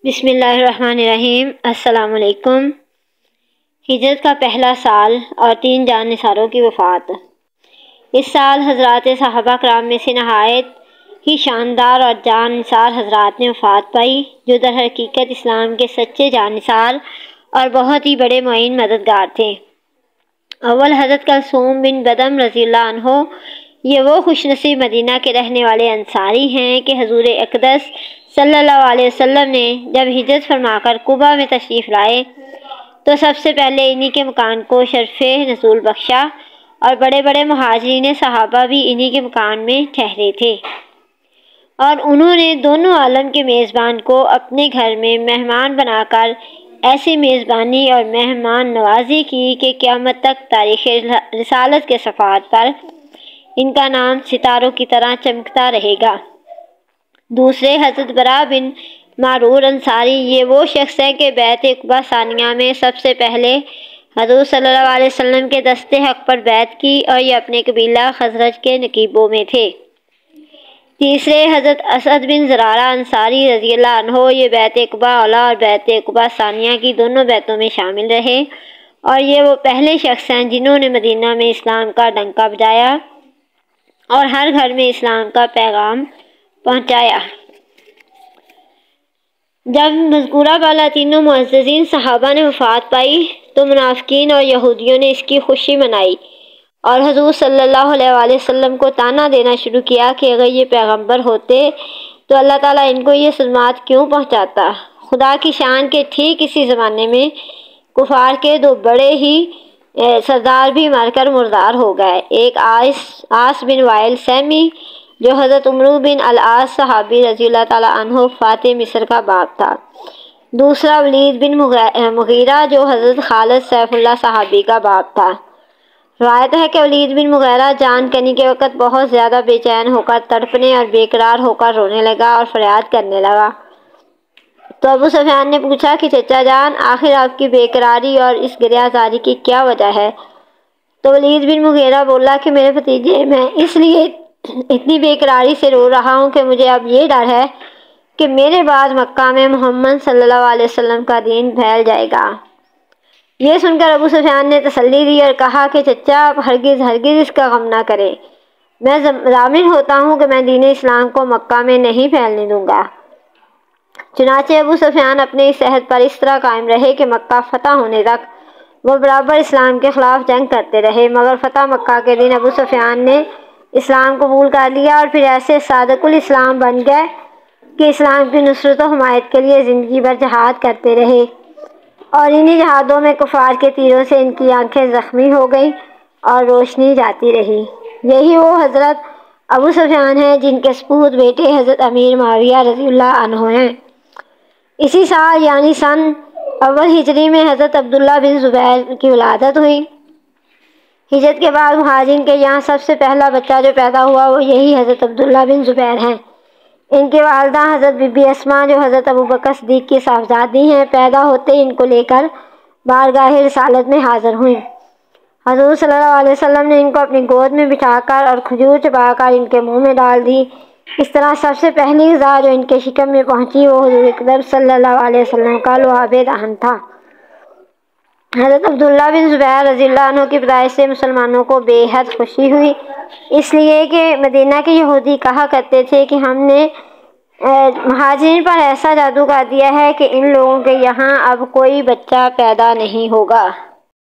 بسم اللہ الرحمن الرحیم۔ السلام علیکم۔ ہجرت کا پہلا سال اور 3 جان نثاروں کی وفات۔ اس سال حضرات صحابہ کرام میں سے نہایت ہی شاندار اور جان نثار حضرات نے وفات پائی، جو در حقیقت اسلام کے سچے جان نثار اور بہت ہی بڑے معین مددگار تھے۔ اول حضرت کلثوم بن بدم رضی اللہ عنہ، یہ وہ خوش نصیب مدینہ کے رہنے والے انصاری ہیں کہ حضور اقدس صلی اللہ علیہ وسلم نے جب ہجرت فرما کر قباء میں تشریف لائے تو سب سے پہلے انہی کے مکان کو شرف نزول بخشا، اور بڑے بڑے مہاجرین صحابہ بھی انہی کے مکان میں ٹھہرے تھے، اور انہوں نے دونوں عالم کے میزبان کو اپنے گھر میں مہمان بنا کر ایسی میزبانی اور مہمان نوازی کی کہ قیامت تک تاریخ رسالت کے صفحات پر ان کا نام ستاروں کی طرح چمکتا رہے گا۔ دوسرے حضرت براء بن معرور انصاری، یہ وہ شخص ہے کہ بیعت عقبہ ثانیہ میں سب سے پہلے حضور صلی اللہ علیہ وسلم کے دست حق پر بیعت کی، اور یہ اپنے قبیلہ خزرج کے نقیبوں میں تھے۔ تیسرے حضرت اسعد بن زرارہ انصاری رضی اللہ عنہ، یہ بیعت عقبہ اولیٰ اور بیعت عقبہ ثانیہ کی دونوں بیعتوں میں شامل رہے، اور یہ وہ پہلے شخص ہیں جنہوں نے مدینہ میں اسلام کا ڈنکا بجایا اور ہر گھر میں اسلام کا پیغام پہنچایا۔ جب مذکورہ بالا تینوں معززین صحابہ نے وفات پائی تو منافقین اور یہودیوں نے اس کی خوشی منائی اور حضور صلی اللہ علیہ وآلہ وسلم کو طعنہ دینا شروع کیا کہ اگر یہ پیغمبر ہوتے تو اللہ تعالیٰ ان کو یہ صدمات کیوں پہنچاتا۔ خدا کی شان کے ٹھیک اسی زمانے میں کفار کے 2 بڑے ہی سردار بھی مر کر مردار ہو گئے۔ ایک عاص بن وائل سہمی، جو حضرت عمرو بن العاص صحابی رضی اللہ تعالیٰ عنہ فاتح مصر کا باپ تھا۔ دوسرا ولید بن مغیرہ، جو حضرت خالد سیف اللہ صحابی کا باپ تھا۔ روایت ہے کہ ولید بن مغیرہ جان کنی کے وقت بہت زیادہ بے چین ہو کر تڑپنے اور بے قرار ہو کر رونے لگا اور فریاد کرنے لگا۔ تو ابو سفیان نے پوچھا کہ چچا جان، آخر آپ کی بے قراری اور اس گریہ زاری کی کیا وجہ ہے؟ تو ولید بن مغیرہ بولا کہ میرے بھتیجے، میں اس لیے اتنی بے قراری سے رو رہا ہوں کہ مجھے اب یہ ڈر ہے کہ میرے بعد مکہ میں محمد صلی اللہ علیہ وسلم کا دین پھیل جائے گا۔ یہ سن کر ابو سفیان نے تسلی دی اور کہا کہ چچا، آپ ہرگز اس کا غم نہ کریں، میں ضامن ہوتا ہوں کہ میں دین اسلام کو مکہ میں نہیں پھیلنے دوں گا۔ چنانچہ ابو سفیان اپنے اس عہد پر اس طرح قائم رہے کہ مکہ فتح ہونے تک وہ برابر اسلام کے خلاف جنگ کرتے رہے، مگر فتح مکہ کے دن ابو سفیان نے اسلام قبول کر لیا اور پھر ایسے صادق الاسلام بن گئے کہ اسلام کی نصرت و حمایت کے لیے زندگی بھر جہاد کرتے رہے، اور انہی جہادوں میں کفار کے تیروں سے ان کی آنکھیں زخمی ہو گئیں اور روشنی جاتی رہی۔ یہی وہ حضرت ابو سفیان ہیں جن کے سپوت بیٹے حضرت امیر معاویہ رضی اللہ عنہ ہیں۔ اسی سال یعنی سن اول ہجری میں حضرت عبداللہ بن زبیر کی ولادت ہوئی۔ ہجرت کے بعد مہاجرین کے یہاں سب سے پہلا بچہ جو پیدا ہوا وہ یہی حضرت عبداللہ بن زبیر ہیں۔ ان کی والدہ حضرت بی بی اسماء، جو حضرت ابوبکر صدیق کی صاحبزادی ہیں، پیدا ہوتے ہی ان کو لے کر بارگاہ رسالت میں حاضر ہوئیں۔ حضور صلی اللہ علیہ وسلم نے ان کو اپنی گود میں بٹھا کر اور کھجور چبا کر ان کے منہ میں ڈال دی۔ اس طرح سب سے پہلی غذا جو ان کے شکم میں پہنچی وہ حضور اکرم صلی اللہ علیہ وسلم کا لعاب دہن تھا۔ حضرت عبداللہ بن زبیر رضی اللہ عنہ کی پیدائش سے مسلمانوں کو بے حد خوشی ہوئی، اس لیے کہ مدینہ کے یہودی کہا کرتے تھے کہ ہم نے مہاجرین پر ایسا جادو کر دیا ہے کہ ان لوگوں کے یہاں اب کوئی بچہ پیدا نہیں ہوگا۔